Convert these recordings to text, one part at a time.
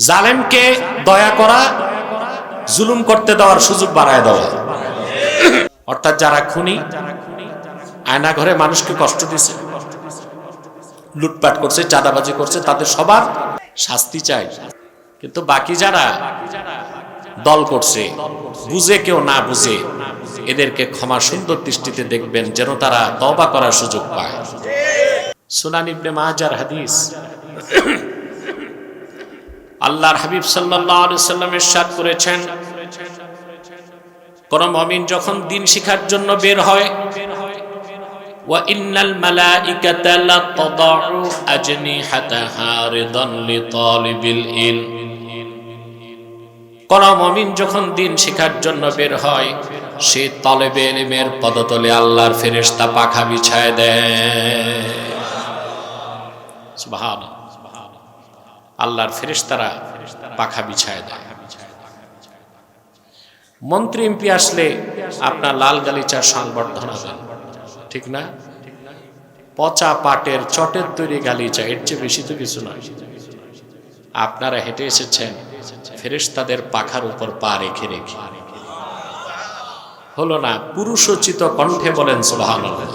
জালেমকে দয়া করা, জুলুম করতে দেওয়ার সুযোগ বাড়ায় দেওয়া। অর্থাৎ যারা খুনি, আয়না ঘরে মানুষকে কষ্ট দিচ্ছে, লুটপাট করছে, চাঁদাবাজি করছে, তাদের সবার শাস্তি চাই। কিন্তু বাকি যারা দল করছে, বুঝে কেউ না বুঝে, এদেরকে ক্ষমা সুন্দর দৃষ্টিতে দেখবেন, যেন তারা তওবা করার সুযোগ পায়। সুনান ইবনে মাজার হাদিস, আল্লাহর হাবিব সাল্লাল্লাহু আলাইহি ওয়াসাল্লাম ইরশাদ করেছেন, কোন মুমিন যখন দ্বীন শিখার জন্য বের হয়, ওয়া ইন্নাল মালাইকাতা লা তাদাউ আজনিহাতাহা রিদান লিতালিবিল ইলম, কোন মুমিন যখন দ্বীন শিখার জন্য বের হয়, সে তালেবে ইলমের পদতলে আল্লাহর ফেরেশতা পাখা বিছায় দেয়। সুবহানাল্লাহ, আল্লাহর ফেরেশতারা পাখা বিছায় দেয়। মন্ত্রী এমপি আসলে আপনার লাল গালিচার সংবর্ধনা দেন, ঠিক না? পচা পাটের চটের তৈরি গালিচা, এর চেয়ে বেশি তো কিছু নয়। আপনারা হেঁটে এসেছেন ফেরেশতাদের পাখার উপর পা রেখে রেখে, হলো না? পুরুষোচিত কণ্ঠে বলেন সুবহানাল্লাহ।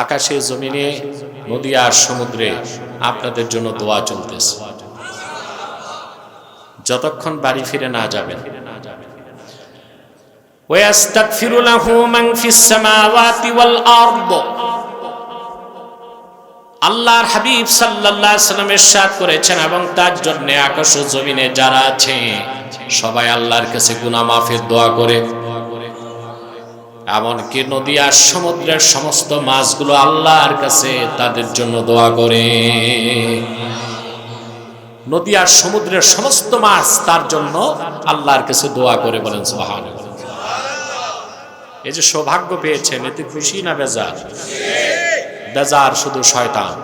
আকাশে, জমিনে, নদী আর সমুদ্রে আপনাদের জন্য দোয়া চলতেছে, যতক্ষণ বাড়ি ফিরে না যাবেন। ওয়াস্তাগফিরু লাহু মান ফিস সামাওয়াতি ওয়াল আরদ, আল্লাহর হাবিব সাল্লাল্লাহু আলাইহি ওয়াসাল্লাম ইরশাদ করেছেন, এবং তার জন্য আকাশ ও জমিনে যারা আছে সবাই আল্লাহর কাছে গুনাহ মাফের দোয়া করে। এমনকি নদী আর সমুদ্রের সমস্ত মাছগুলো আল্লাহর কাছে তাদের জন্য দোয়া করে। নদী আর সমুদ্রের সমস্ত মাছ তার জন্য আল্লাহর কাছে দোয়া করে, বলেন সুবহানাল্লাহ। এই যে সৌভাগ্য পেয়েছেন, এতে খুশি না বেজার? বেজার শুধু শয়তান,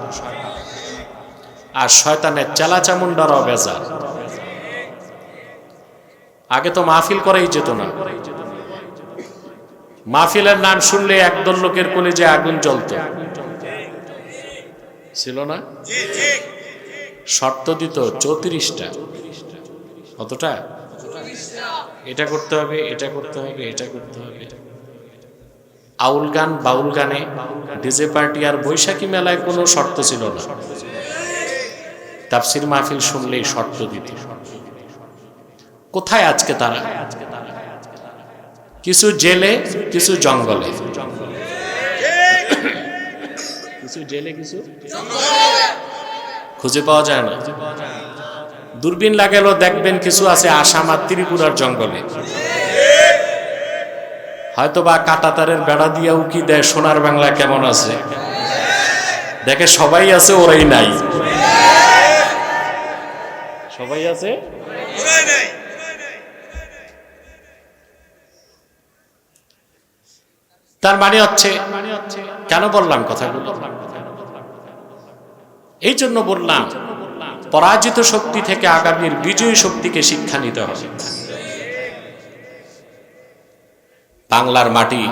আর শয়তানের চেলাচামুন্ডারও বেজার। আগে তো মাহফিল করাই যেত না, মাহফিলের নাম শুনলে একদল লোকের কলিজায় আগুন জ্বলত, ছিল না? শর্ত দিত 34টা, কতটা? এটা করতে হবে, এটা করতে হবে, এটা করতে হবে। আউল গান, বাউল গানে, ডিজে পার্টি আর বৈশাখী মেলায় কোনো শর্ত ছিল না। তাফসীর মাহফিল শুনলেই শর্ত দিত। কোথায় আজকে তারা? কিছু জেলে, কিছু জঙ্গলে, কিছু জেলে, কিছু খুঁজে পাওয়া যায় না। দূরবীন লাগালেও দেখবেন কিছু আছে আসাম আর ত্রিপুরার জঙ্গলে, হয়তো বা কাঁটাতারের বেড়া দিয়া উকি দেয় সোনার বাংলা কেমন আছে, দেখে সবাই আছে, ওরাই নাই। সবাই আছে, ওরাই নাই। তার মানে হচ্ছে, কেন বললাম কথাগুলো? এই জন্য বললাম, পরাজিত শক্তি থেকে আগামীর বিজয়ী শক্তিকে শিক্ষা নিতে হবে। বাংলার মাটি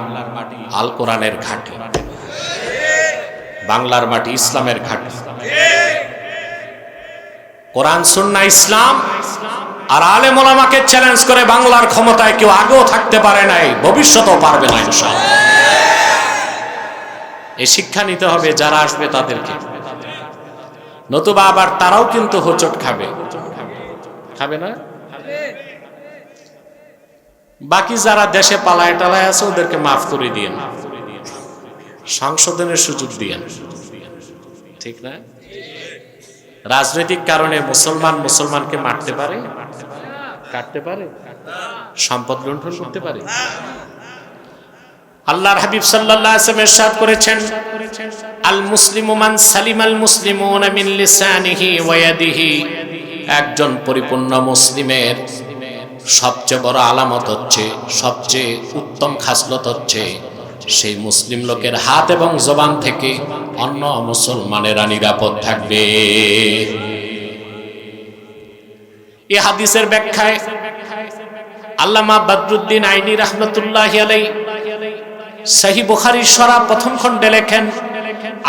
আল কোরআনের ঘাঁটি, বাংলার মাটি ইসলামের ঘাঁটি। কোরআন, সুন্নাহ, ইসলাম আর আলেম ওলামাকে চ্যালেঞ্জ করে বাংলার ক্ষমতায় কেউ আগেও থাকতে পারে নাই, ভবিষ্যতেও পারবে না ইনশাআল্লাহ। এই শিক্ষা নিতে হবে যারা আসবে তাদেরকে, নতুবা আবার তারাও কিন্তু হোঁচট খাবে, খাবে না? বাকি যারা দেশে পালায় টালায় আছে ওদেরকে মাফ করে দিয়েন, সংশোধনের সুযোগ দিয়েন, ঠিক না? রাজনৈতিক কারণে মুসলমানকে মারতে পারে, কাটতে পারে, সম্পদ লুণ্ঠন করতে পারে? আল্লাহর হাবিব সাল্লাল্লাহু আলাইহি ওয়াসাল্লাম ইরশাদ করেছেন, আল মুসলিমু মান সালিমাল মুসলিমুনা মিন লিসানিহি ওয়া ইয়াদিহি, একজন পরিপূর্ণ মুসলিমের সবচেয়ে বড় আলামত হচ্ছে, সবচেয়ে উত্তম খাসলত হচ্ছে, সেই মুসলিম লোকের হাত এবং জবান থেকে অন্য মুসলমানেরা নিরাপদ থাকবে। এই হাদিসের ব্যাখ্যায় আল্লামা বদরুদ্দিন আইনি রাহমাতুল্লাহি আলাইহি সহিহ বুখারীর শরহ প্রথম খণ্ডে লেখেন,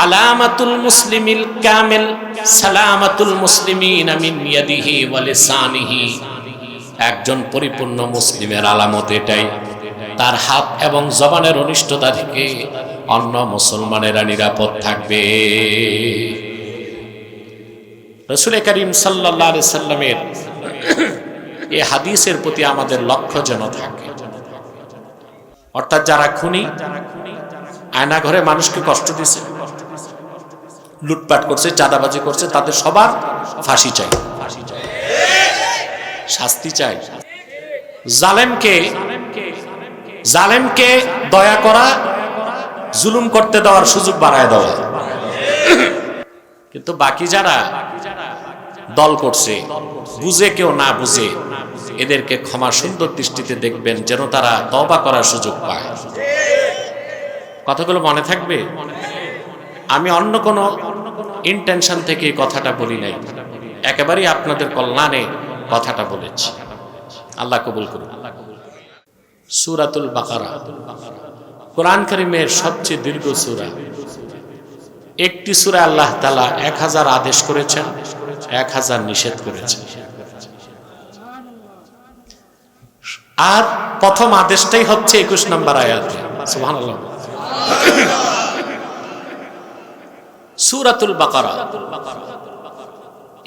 আলামাতুল মুসলিমিল কামিল সালামাতুল মুসলিমিনা মিন ইয়াদিহি ওয়া লিসানিহি, একজন পরিপূর্ণ মুসলিমের আলামত এটাই, তার হাত এবং জবানের অনিষ্টতা থেকে অন্য মুসলমানেরা নিরাপদ থাকবে। রাসূল করিম সাল্লাল্লাহু আলাইহি সাল্লামের এই হাদিসের প্রতি আমাদের লক্ষ্য যেন থাকে। অর্থাৎ যারা খুনি, আয়না ঘরে মানুষকে কষ্ট দিছে, লুটপাট করছে, চাঁদাবাজি করছে, তাদের সবার ফাঁসি চাই, শাস্তি চাই। জালেমকে দয়া করা, জুলুম করতে দেওয়ার সুযোগ বাড়ায় দেওয়া। কিন্তু বাকি যারা দল করছে, বুঝে কেউ না বুঝে, এদেরকে ক্ষমা সুন্দর দৃষ্টিতে দেখবেন যেন তারা তওবা করার সুযোগ পায়। কথাগুলো মনে থাকবে। আমি অন্য কোনো ইন্টেনশন থেকে এই কথাটা বলি নাই, একেবারেই আপনাদের কল্যাণে কথাটা বলেছি। আল্লাহ কবুল করুন। সূরাতুল বাকারা কোরআন কারীমের সবচেয়ে দীর্ঘ সূরা। একটি সূরা আল্লাহ তাআলা 1000 আদেশ করেছেন, 1000 নিষেধ করেছেন। আর প্রথম আদেশটাই হচ্ছে 21 নম্বর আয়াতে। সুবহানাল্লাহ। সূরাতুল বাকারা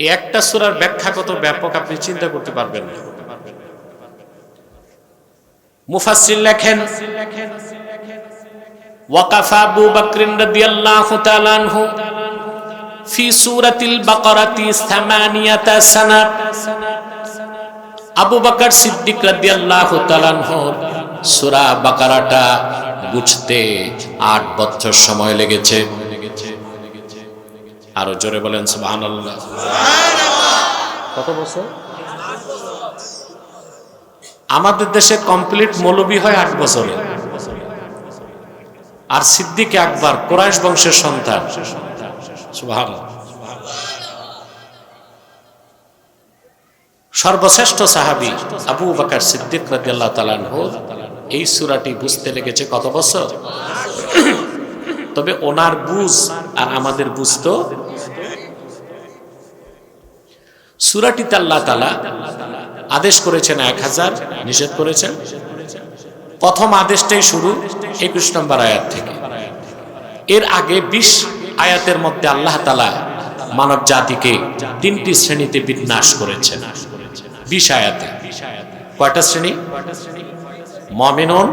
এই একটা সূরার ব্যাখ্যা কত ব্যাপক আপনি চিন্তা করতে পারবেন না। মুফাসসির লেখেন, ওয়াকাফা আবু বকর রাদিয়াল্লাহু তাআলা আনহু ফি সূরাতিল বাকারাতি 8 সানা। আবু বকর সিদ্দিক রাদিয়াল্লাহু তাআলা আনহু সূরা বাকারাটা বুঝতে 8 বছর সময় লেগেছে। আরো জোরে বলেন সুবহানাল্লাহ। কত বছর? আমাদের দেশে কমপ্লিট মৌলবী হয় 8 বছরে। আর সিদ্দিক আকবর কুরাইশ বংশের সন্তান। সুবহানাল্লাহ। সর্বশ্রেষ্ঠ সাহাবী আবু বকর সিদ্দিক রাদিয়াল্লাহু তাআলা আনহু এই সূরাটি বুঝতে লেগেছে কত বছর? তবে ওনার বুঝ আর আমাদের বুঝ তো। সূরাটিতে আল্লাহ তাআলা আদেশ করেছেন 1000, নিষেধ করেছেন। প্রথম আদেশটাই শুরু 21 নম্বর আয়াত থেকে। এর আগে 20 আয়াতের মধ্যে আল্লাহ তাআলা মানব জাতিকে 3টি শ্রেণীতে বিন্যাস করেছেন। 20 আয়াতে কয়টা শ্রেণী? মুমিনুন,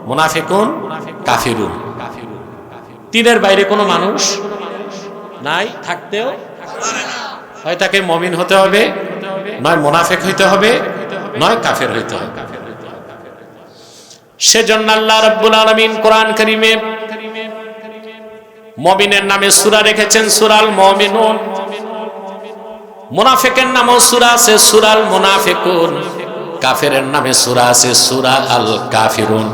মুনাফিকুন, কাফিরুন। 3-এর বাইরে কোনো মানুষ নাই, থাকতেও হয় তাকে মুমিন হতে হবে, নয় মুনাফিক হইতে হবে, নয় কাফের হইতে হবে। সেজন্য আল্লাহ রাব্বুল আলামিন কোরআন কারীমে মুমিনের নামে সূরা রেখেছেন সূরাল মুমিনুন, মুনাফিকের নামও সূরা আছে সূরাল মুনাফিকুন, কাফেরের নামে সূরা আছে সূরা আল কাফিরুন।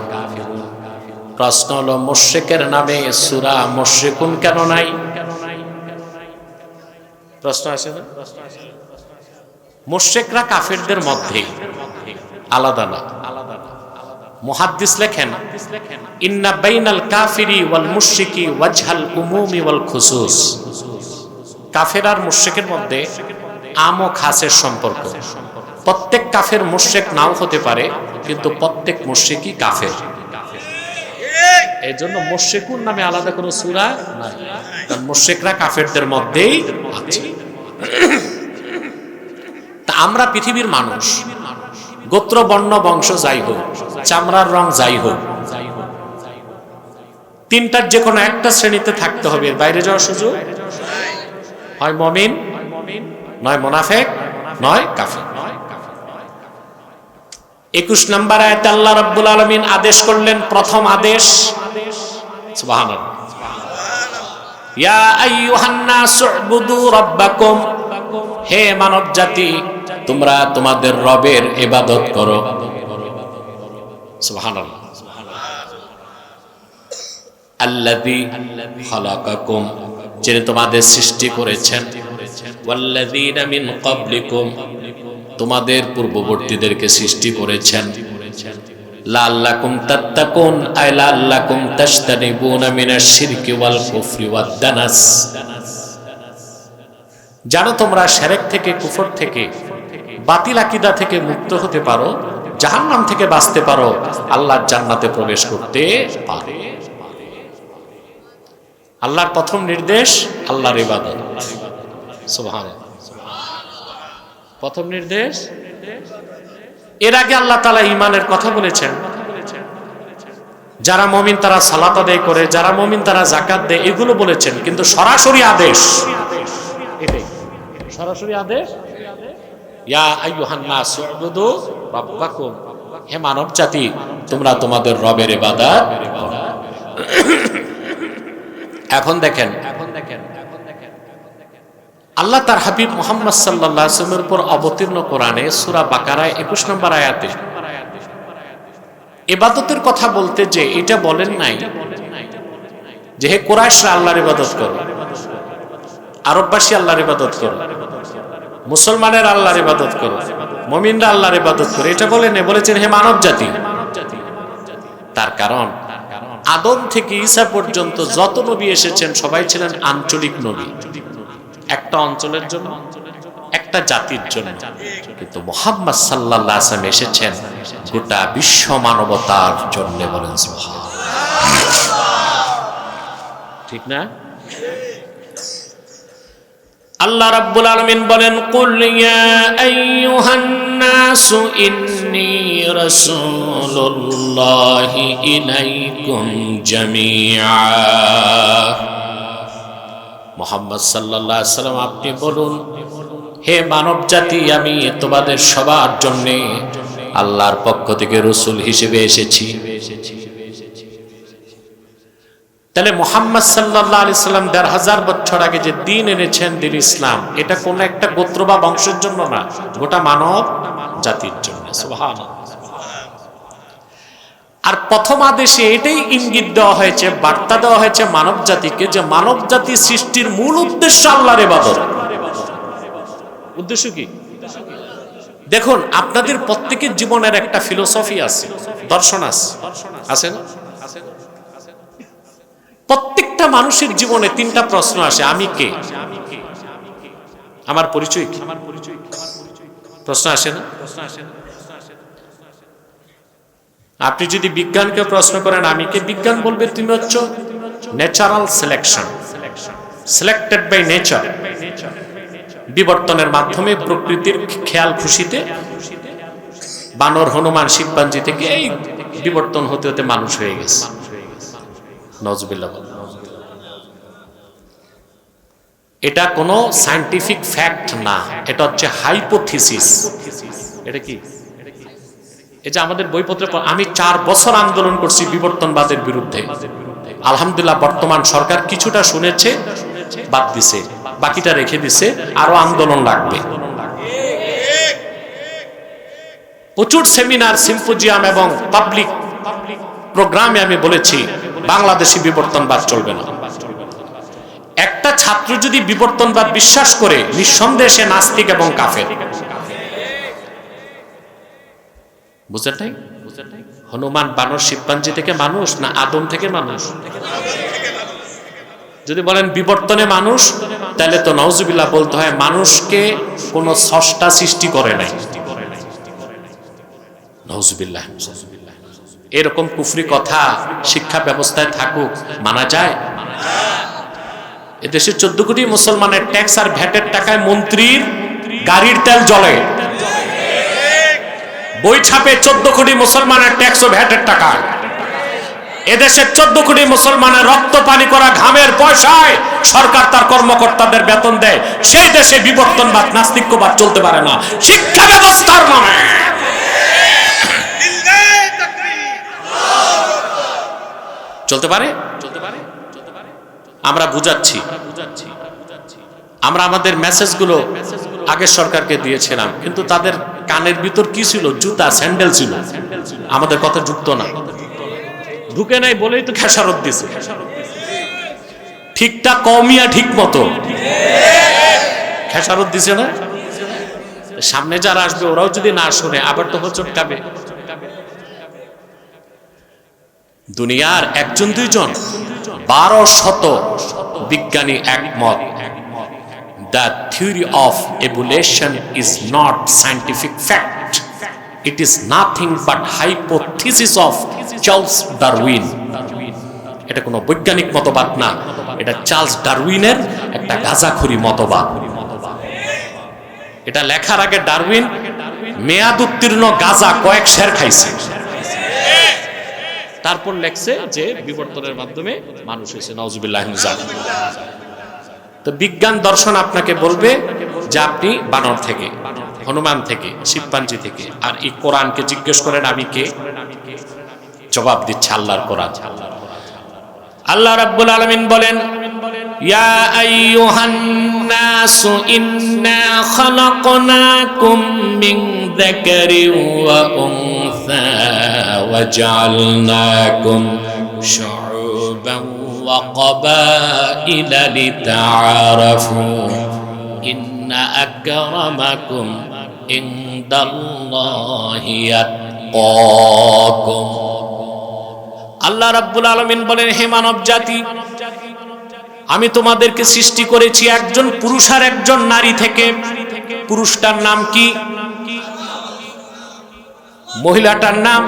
প্রশ্ন হলো মুশরিকের নামে সূরা মুশরিকুন কেন নাই? প্রশ্ন আছে না? মুশরিকরা কাফেরদের মধ্যে, আলাদা না। মুহাদ্দিস লেখেন, ইন্না বাইনাল কাফিরি ওয়াল মুশরিকি ওয়াজহাল উমুমি ওয়াল খুসুস। কাফের আর মুশরিকের মধ্যে আম ও খাসের সম্পর্ক। প্রত্যেক কাফের মুশরিক নাও হতে পারে, কিন্তু প্রত্যেক মুশরিকই কাফের। এই জন্য মুশরিকুন নামে আলাদা কোনো সূরা নাই, কারণ মুশরিকরা কাফেরদের মধ্যেই আছে। তা আমরা পৃথিবীর মানুষ, গোত্র বর্ণ বংশ যাই হোক, চামড়ার রং যাই হোক, 3টার যে কোনো একটা শ্রেণীতে থাকতে হবে, এর বাইরে যাওয়ার সুযোগ হয় মুমিন, নয় মুনাফিক, নয় কাফের। 21 নম্বর আয়াতে আল্লাহ রাব্বুল আলামিন আদেশ করলেন, প্রথম আদেশ, সুবহানাল্লাহ, ইয়া আইয়ুহান নাস উবুদু রাব্বাকুম, হে মানব জাতি তোমরা তোমাদের রবের ইবাদত করো। সুবহানাল্লাহ। আল্লাযী খালাকাকুম, যিনি তোমাদের সৃষ্টি করেছেন, ওয়াল্লাযীনা মিন ক্বাবলিকুম, তোমাদের পূর্ববর্তীদেরকে সৃষ্টি করেছেন, লাআল্লাকুম তাত্তাকুন আই লাআল্লাকুম তাজতানিবুনা মিনাশ শিরকি ওয়াল কুফরি ওয়াদ দানাস, জানো তোমরা শিরক থেকে, কুফর থেকে, বাতিল আকীদা থেকে মুক্ত হতে পারো, জাহান্নাম থেকে বাঁচতে পারো, আল্লাহর জান্নাতে প্রবেশ করতে পারো। আল্লাহর প্রথম নির্দেশ আল্লাহর ইবাদত। সুবহানাল্লাহ, প্রথম নির্দেশ। এর আগে আল্লাহ তাআলা ঈমানের কথা বলেছেন, যারা মুমিন তারা সালাত আদায় করে, যারা মুমিন তারা যাকাত দেয়, এগুলো বলেছেন। কিন্তু সরাসরি আদেশ এটাই, সরাসরি আদেশ, ইয়া আইয়ুহান নাস উবুদু রাব্বাকুম, হে মানব জাতি তোমরা তোমাদের রবের ইবাদত করো। এখন দেখেন আল্লাহ তার হাবিব মুহাম্মদ সাল্লাল্লাহু আলাইহি ওয়াসাল্লামের উপর অবতীর্ণ কোরআনে সূরা বাকারায় 21 নম্বর আয়াতে ইবাদতের কথা বলতে যে এটা বলেন নাই যে হে কুরাইশরা আল্লাহর ইবাদত করো, আরববাসী আল্লাহর ইবাদত করো, মুসলমানের আল্লাহর ইবাদত করো, মুমিনরা আল্লাহর ইবাদত করে, এটা বলেন না। বলেছেন হে মানব জাতি। তার কারণ আদম থেকে ঈসা পর্যন্ত যত নবী এসেছেন সবাই ছিলেন আঞ্চলিক নবী, একটা অঞ্চলের জন্য, একটা জাতির জন্য। কিন্তু মুহাম্মদ সাল্লাল্লাহু আলাইহি ওয়াসাল্লাম এসেছেন গোটা বিশ্ব মানবতার জন্য। বলেন সুবহানাল্লাহ, ঠিক না? আল্লাহ রাব্বুল আলামিন বলেন কুল ইয়া আইয়ুহান নাসু ইন্নী রাসূলুল্লাহি ইলাইকুম জামিআ। মুহাম্মদ সাল্লাল্লাহু আলাইহি ওয়াসাল্লাম আপনি বলুন, হে মানব জাতি আমি তোমাদের সবার জন্য আল্লাহর পক্ষ থেকে রাসূল হিসেবে এসেছি। তাহলে মুহাম্মদ সাল্লাল্লাহু আলাইহি সাল্লাম ১৫০০ বছর আগে যে দ্বীন এনেছেন, দ্বীন ইসলাম, এটা কোন একটা গোত্র বা বংশের জন্য না, গোটা মানব জাতির জন্য। সুবহানাল্লাহ। আর প্রথম আদেশে এটাই ইঙ্গিত দেওয়া হয়েছে, বার্তা দেওয়া হয়েছে মানব জাতিকে যে মানব জাতি সৃষ্টির মূল উদ্দেশ্য আল্লাহর ইবাদত। উদ্দেশ্য কি? দেখুন আপনাদের প্রত্যেকের জীবনের একটা ফিলোসফি আছে, দর্শন আছে না? প্রত্যেকটা মানুষের জীবনে ৩টা প্রশ্ন আসে, আমি কে, আমার পরিচয় কি? প্রশ্ন আসে না? আপনি যদি বিজ্ঞানকে প্রশ্ন করেন আমি কে, বিজ্ঞান বলবে তুমি হচ্ছে natural selection, selected by nature, বিবর্তনের মাধ্যমে প্রকৃতির খেয়াল খুশিতে বানর, হনুমান, শিম্পাঞ্জি থেকে এই বিবর্তন হতে হতে মানুষ হয়ে গেছে। নাউজুবিল্লাহ। এটা কোনো সায়েন্টিফিক ফ্যাক্ট না, এটা হচ্ছে হাইপোথিসিস। এটা কি? এটা আমাদের বইপত্রে আমি 4 বছর আন্দোলন করছি বিবর্তনবাদের বিরুদ্ধে। আলহামদুলিল্লাহ বর্তমান সরকার কিছুটা শুনেছে, বাদ দিছে, বাকিটা রেখে দিছে, আরো আন্দোলন লাগবে। প্রচুর সেমিনার, সিম্পোজিয়াম এবং পাবলিক প্রোগ্রামে আমি বলেছি বাংলাদেশি বিবর্তনবাদ চলবে না। একটা ছাত্র যদি বিবর্তনবাদ বিশ্বাস করে নিঃসন্দেহে সে নাস্তিক এবং কাফের। বুঝেন নাই? হনুমান, বানর, শিম্পাঞ্জি থেকে মানুষ না আদম থেকে মানুষ? যদি বলেন বিবর্তনে মানুষ, তাহলে তো নাউজুবিল্লাহ বলতে হয় মানুষকে কোন স্রষ্টা সৃষ্টি করে নাই। নাউজুবিল্লাহ। এরকম কুফরি কথা শিক্ষা ব্যবস্থায় থাকুক, মানা যায়? এদেশে 14 কোটি মুসলমানের ট্যাক্স আর ভ্যাটের টাকায় মন্ত্রীর গাড়ির তেল জ্বলে। বই ছাপে 14 কোটি মুসলমানের ট্যাক্স ও ভ্যাটের টাকা। এদেশে 14 কোটি মুসলমানের রক্ত পানি করা ঘামের পয়সায় সরকার তার কর্মকর্তাদের বেতন দেয়। সেই দেশে বিবর্তনবাদ, নাস্তিক্যবাদ চলতে পারে না শিক্ষা ব্যবস্থার নামে। চলতে পারে? আমরা বুঝাচ্ছি, আমরা আমাদের মেসেজগুলো আগের সরকারকে দিয়েছিলাম, কিন্তু তাদের কানের ভিতর কি ছিল? জুতা, স্যান্ডেল ছিল, আমাদের কথা যুক্ত না, ঢুকে নাই বলেই তো খেসারত দিছে। ঠিকটা কমিয়া ঠিক মতো খেসারত দিছে না? সামনে যারা আসবে ওরাও যদি না শুনে আবার তো হোঁচট খাবে। দুনিয়ার একজন দুইজন 1200 বিজ্ঞানী একমত, the theory of evolution is not scientific fact, it is nothing but hypothesis of Charles Darwin. এটা কোনো বৈজ্ঞানিক মতবাদ না, এটা চার্লস ডারউইনের একটা গাঁজাখুরি মতবাদ। এটা লেখার আগে ডারউইন মেয়াদ উত্তীর্ণ গাঁজা কয়েক সের খাইছে, তারপর লেখছে যে বিবর্তনের মাধ্যমে মানুষ হয়েছে। নাউজুবিল্লাহ মিন যালিক। তো বিজ্ঞান দর্শন আপনাকে বলবে যে আপনি বানর থেকে, হনুমান থেকে, শিবপাঞ্জি থেকে। আর এই কোরআনকে জিজ্ঞেস করেন আমি কে, জবাব দিচ্ছে আল্লাহর কোরআন। আল্লাহ রাব্বুল আলামিন বলেন, ইয়া আইয়ুহান নাসু ইন্না খালাকনাকুম মিন যাকারিন ওয়া উনসা ওয়া জাআলনাকুম শুউবান ওয়া ক্বাবাইলা লিতাআরাফু ইন্না আকরামাকুম ইনদাল্লাহি আতকাকুম। আল্লাহ রাব্বুল আলামিন বলেন, হে মানব জাতি, আমি তোমাদেরকে সৃষ্টি করেছি একজন পুরুষ আর একজন নারী থেকে। পুরুষটার নাম কি? মহিলাটার নাম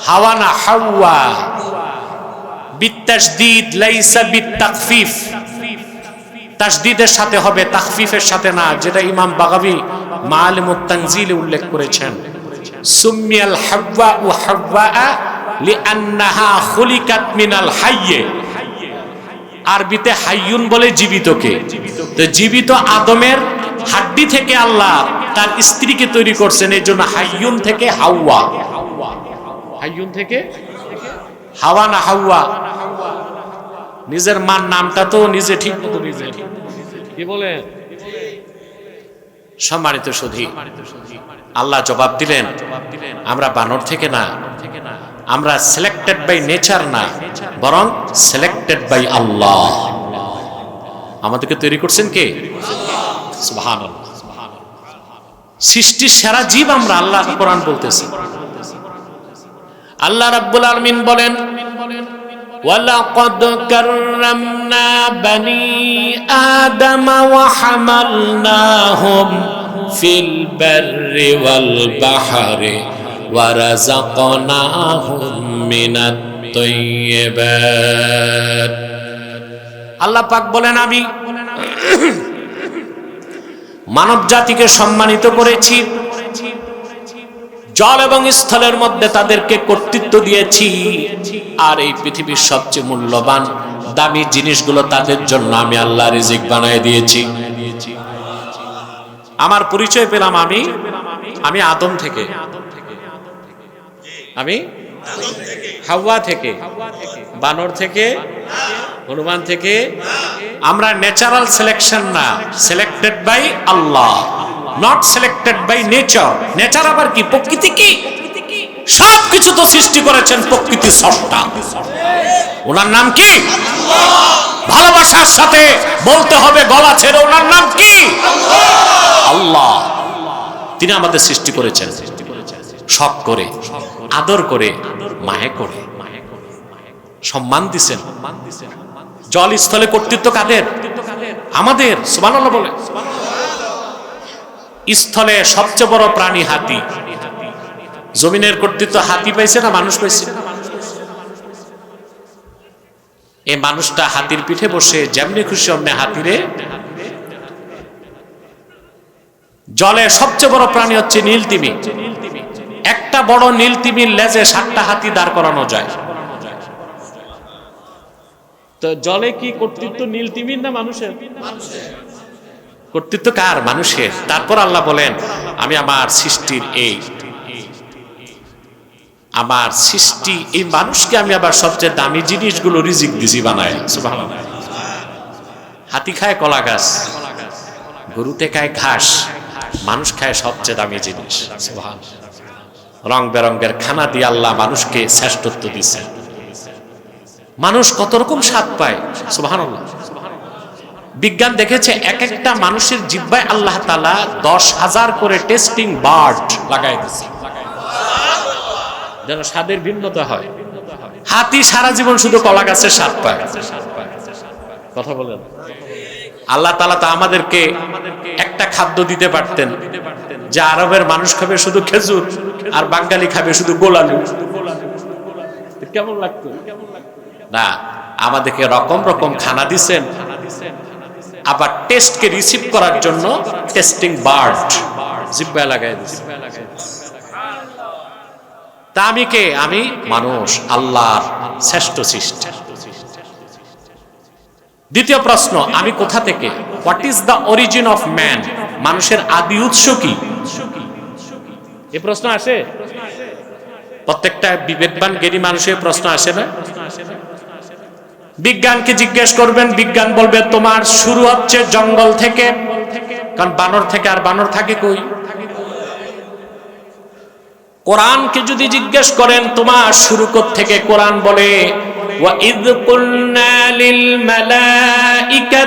হাওয়া না হাওয়া। বিতাশদীদ লাইসা বিতাখফিফ, তাশদীদের সাথে হবে, তাখফিফের সাথে না, যেটা ইমাম বাগাবী মাআলিমুত তানজিলে উল্লেখ করেছেন। সুমিয়াল হাওয়া ও হাওয়া লিআন্নাহা খুলিকাত মিনাল হাইয়ে। আরবিতে হাইয়ুন বলে জীবিতকে। তো জীবিত আদমের হাড্ডি থেকে আল্লাহ তার স্ত্রীকে তৈরি করছেন, এই জন্য হাইয়ুন থেকে হাওয়া। হাইয়ুন থেকে হাওয়া না হাওয়া। নিজের মার নামটা তো নিজে ঠিক মতো নিজে কি বলে। সম্মানিত সুধী, আল্লাহ জবাব দিলেন, আমরা বানর থেকে না, আমরা সিলেক্টেড বাই নেচার না, বরং সিলেক্টেড বাই আল্লাহ। আমাদেরকে তৈরি করছেন কে? সুবহানাল্লাহ। সৃষ্টির সেরা জীব আমরা, আল্লাহ কোরআন বলতেছে। আল্লাহ রাব্বুল আলামিন বলেন, ওয়ালাকাদ কাররামনা বানি আদম ওয়া হামালনাহুম ফিল বাররি ওয়াল বাহরি ওয়া রাযাকনাহুম মিনাত তাইয়্যিবাত। আল্লাহ পাক বলেন, আমি মানব জাতিকে সম্মানিত করেছি, জল এবং স্থলের মধ্যে তাদেরকে কর্তৃত্ব দিয়েছি, আর এই পৃথিবীর সবচেয়ে মূল্যবান দামি জিনিসগুলো তাদের জন্য আমি আল্লাহ রিজিক বানিয়ে দিয়েছি। আমার পরিচয় পেলাম আমি আদম থেকে, আমি হাওয়া থেকে, বানর থেকে, হনুমান থেকে। আমরা ন্যাচারাল সিলেকশন না, selected by Allah, not selected by nature. Nature আবার কি? প্রকৃতি কি? সবকিছু তো সৃষ্টি করেছেন প্রকৃতি স্রষ্টা। ওনার নাম কি? ভালোবাসার সাথে বলতে হবে গলা ছেড়ে, ওনার নাম কি? আল্লাহ। তিনি আমাদের সৃষ্টি করেছেন শখ করে, আদর করে, মায়া করে, সম্মান দিছেন। জল স্থলে কর্তৃত্ব কাদের? আমাদের। সুবহানাল্লাহ বলে। স্থলে সবচেয়ে বড় প্রাণী হাতি। জমিনের কর্তৃত্ব হাতি পাইছে না মানুষ পাইছে? এই মানুষটা হাতির পিঠে বসে যেমনি খুশি অমনি হাতিরে। জলে সবচেয়ে বড় প্রাণী হচ্ছে নীলতিমি। একটা বড় নীলতিমির লেজে 7টা হাতি দাঁড় করানো যায়। তো জলে কি কর্তৃত্ব নীলতিমির না মানুষের? কর্তৃত্ব কার? মানুষের। তারপর আল্লাহ বলেন, আমি আমার সৃষ্টির আমার সৃষ্টি এই মানুষকে আমি আবার সবচেয়ে দামি জিনিসগুলো রিজিক দিছি বানায়। সুবহানাল্লাহ। হাতি খায় কলা গাছ, গরুতে খায় ঘাস, মানুষ খায় সবচেয়ে দামি জিনিস। সুবহানাল্লাহ। রং বেরঙ্গের খানা দিয়ে আল্লাহ মানুষকে শ্রেষ্ঠত্ব দিচ্ছে। মানুষ কত রকম স্বাদ পায়। সুবহানাল্লাহ। বিজ্ঞান দেখেছে এক একটা মানুষের জিহ্বায় আল্লাহ তাআলা 10,000 করে টেস্টিং বার্ড লাগাই দিয়েছে। যেন স্বাদের ভিন্নতা হয়। হাতি সারা জীবন শুধু কলা গাছের স্বাদ পায়, কথা বলেন। আল্লাহ তাআলা তো আমাদেরকে একটা খাদ্য দিতে পারতেন যে আরবের মানুষ খাবে শুধু খেজুর আর বাঙালি খাবে শুধু গোলালু, কেমন লাগতো? না, আমাদেরকে রকম রকম খানা দিছেন, আবার টেস্টকে রিসিভ করার জন্য টেস্টিং বার্ড জিহ্বায় লাগাই দিছে। তা আমি কে? আমি মানুষ, আল্লাহর শ্রেষ্ঠ সৃষ্টি। দ্বিতীয় প্রশ্ন, আমি কোথা থেকে? What is the origin of man? মানুষের আদি উৎস কি? এই প্রশ্ন আসে প্রত্যেকটা বিবেকবান জ্ঞানী মানুষের প্রশ্ন আসে না? বিজ্ঞানকে জিজ্ঞেস করবেন, বিজ্ঞান বলবে তোমার শুরু হচ্ছে জঙ্গল থেকে, কারণ বানর থেকে আর বানর থাকে কই? কোরআনকে যদি জিজ্ঞেস করেন তোমার শুরু থেকে, কোরআন বলে وَإِذْ قُلْنَا لِلْمَلَائِكَةِ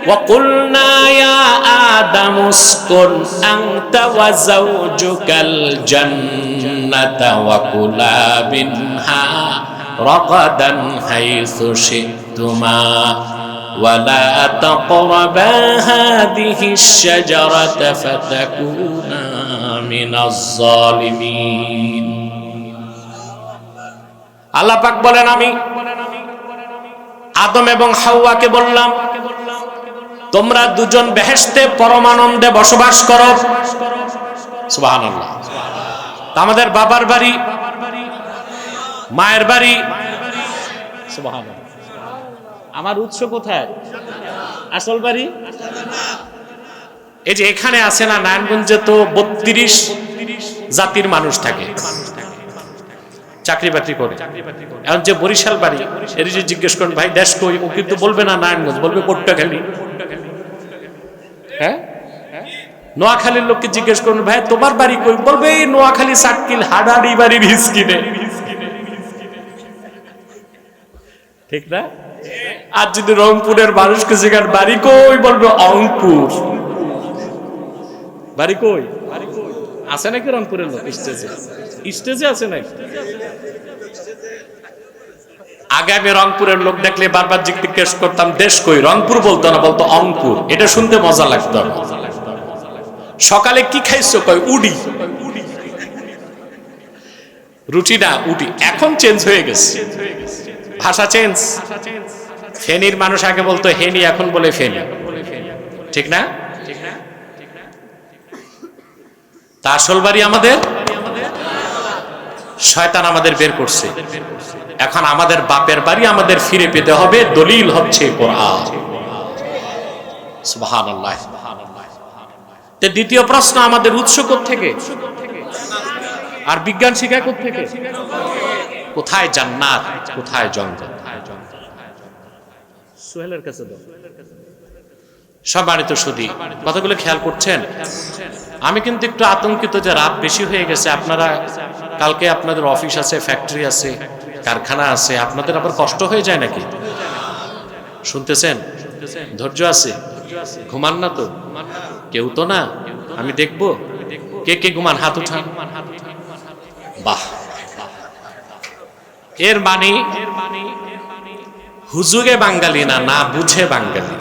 وَقُلْنَا يَا آدَمُ اسْكُنْ أَنْتَ وَزَوْجُكَ الْجَنَّةَ وَكُلَا مِنْهَا رَغَدًا حَيْثُ شِئْتُمَا وَلَا تَقْرَبَا هَذِهِ الشَّجَرَةَ فَتَكُونَا مِنَ الظَّالِمِينَ। আল্লাহ পাক বলেন, আমি আদম এবং হাওয়াকে বললাম তোমরা দুজন বেহেশতে পরমানন্দে বসবাস করো। সুবহানাল্লাহ। আমাদের বাবার বাড়ি, মায়ের বাড়ি, সুবহানাল্লাহ। আমার উৎস কোথায়? আসল বাড়ি এই যে এখানে আছে না, নারায়ণগঞ্জে তো 32 জাতির মানুষ থাকে, চাকরি বাকরি করে। এখন যে বরিশাল বাড়ি, এর যে জিজ্ঞেস করেন ভাই দেশ কই, ও কিন্তু বলবে না নারায়ণগঞ্জ, বলবে পটুয়াখালী। হ্যাঁ, নোয়াখালীর লোককে জিজ্ঞেস করুন ভাই তোমার বাড়ি কই, বলবে এই নোয়াখালী সাতকিল হাডারি বাড়ির হিসকিনে। ঠিক না? আর যদি রংপুরের মানুষকে জিজ্ঞাসা বাড়ি কই, বলবে অঙ্কুর। বাড়ি কই আছে নাকি রংপুরের লোক? স্টেজে আছে নাকি? আগে আমি রংপুরের লোক দেখলে বারবার জিজ্ঞেস করতাম দেশ কই, রংপুর বলতো না, বলতো অঙ্কুর। এটা শুনতে মজা লাগতো। সকালে কি খাইছো, কয় উডি। রুটি না, উডি। এখন চেঞ্জ হয়ে গেছে, ভাষা চেঞ্জ। ফেনীর মানুষ আগে বলতো হেনি, এখন বলে ফেনী। ঠিক না? তা আসল বাড়ি আমাদের, শয়তান আমাদের বের করছে। এখন আমাদের বাপের বাড়ি আমাদের ফিরে পেতে হবে, দলিল হচ্ছে কোরআন। সুবহানাল্লাহ। তে দ্বিতীয় প্রশ্ন, আমাদের উৎস কোত্থেকে? আর বিজ্ঞান শিখায় কোত্থেকে? কোথায় জান্নাত, কোথায় জঙ্গল? সোহেলের কাছে দাও। সম্মানিত সুধী, কথাগুলো খেয়াল করছেন? আমি কিন্তু একটু আতঙ্কিত যে রাত বেশি হয়ে গেছে। আপনারা কালকে আপনাদের অফিস আছে, ফ্যাক্টরি আছে, কারখানা আছে, আপনাদের আবার কষ্ট হয়ে যায় নাকি? শুনতেছেন? ধৈর্য আছে? ঘুমান না তো কেউ? তো না, আমি দেখবো কে কে ঘুমান, হাত উঠান। বাহ, এর মানে হুজুগে বাঙালি না, না বুঝে বাঙালি।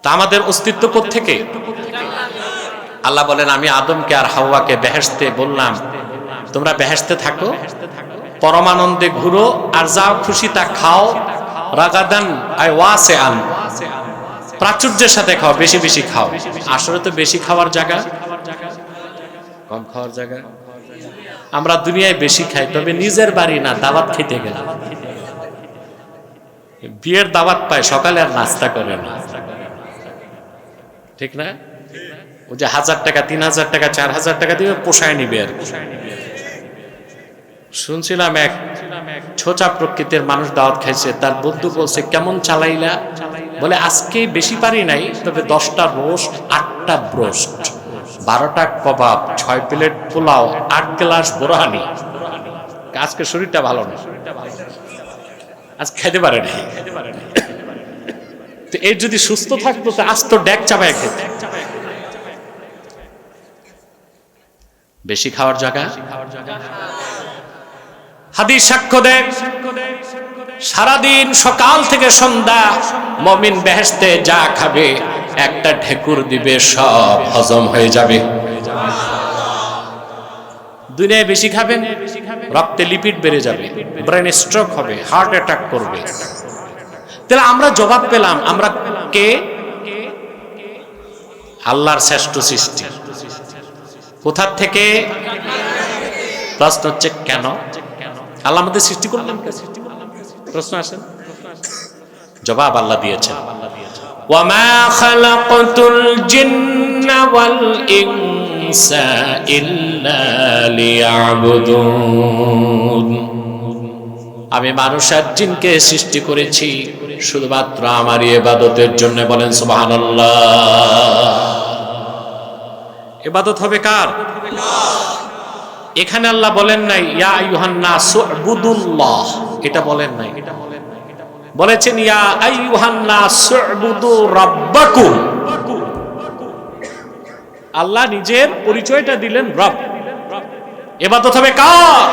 তা আমাদের অস্তিত্ব কোত্থেকে? আল্লাহ বলেন আমি আদমকে আর হাওয়াকে বেহেশতে বললাম তোমরা বেহেশতে থাকো, পরমানন্দে ঘুরো, আর যাও খুশি তা খাও। রাগাদান আই ওয়াসে আন, প্রাচুর্যের সাথে খাও, বেশি বেশি খাও। আসলে তো বেশি খাওয়ার জায়গা, কম খাওয়ার জায়গা। আমরা দুনিয়ায় বেশি খাই, তবে নিজের বাড়ি না, দাওয়াত খেতে গেলে। বিয়ের দাওয়াত পায়, সকালে আর নাস্তা করে না। ঠিক না? ও যে 1000 টাকা, 3000 টাকা, 4000 টাকা দিয়ে পোষায় নিবে আর কি। শুনছিলাম এক ছোচা প্রকৃতির মানুষ দাওয়াত খাইছে, তার বন্ধু বলছে কেমন চালাইলা? বলে আজকে বেশি পারি নাই, তবে 10টা রোস্ট, 8টা ব্রোস্ট, 12টা কবাব, 6 প্লেট পোলাও, 8 গ্লাস বোরহানি। আজকে শরীরটা ভালো না, আজ খেতে পারে না। তো এর যদি সুস্থ থাকতো তো আজ তো ডেক চাপায় খেত। বেশি খাওয়ার জায়গা। হাদিস সাক্ষ্য দেয় সারাদিন সকাল থেকে সন্ধ্যা মুমিন বেহেশতে যা খাবে একটা ঢেকুর দিবে সব হজম হয়ে যাবে। দুনিয়ায় বেশি খাবেন রক্তে লিপিড বেড়ে যাবে, ব্রেন স্ট্রোক হবে, হার্ট অ্যাটাক করবে। তাহলে আমরা জবাব পেলাম আমরা কে? আল্লাহর শ্রেষ্ঠ সৃষ্টি। কোথা থেকে? প্রশ্ন হচ্ছে কেন আল্লাহ আমাদের সৃষ্টি করলেন? প্রশ্ন আসেন, জবাব আল্লাহ দিয়েছেন, ওয়ামা খালাকতুল জিন্না ওয়াল ইনসা ইল্লা লিয়াবুদুন। আমি মানুষ আর জিনকে সৃষ্টি করেছি শুধুমাত্র আমারই ইবাদতের জন্য। বলেন সুবহানাল্লাহ। ইবাদত হবে কার? এখানে আল্লাহ বলেন নাই ইয়া আইয়ুহান নাস উবুদুল্লাহ, এটা বলেন নাই। বলেছেন ইয়া আইয়ুহান নাস উবুদু রাব্বাকুম। আল্লাহ নিজের পরিচয়টা দিলেন রব। ইবাদত হবে কার?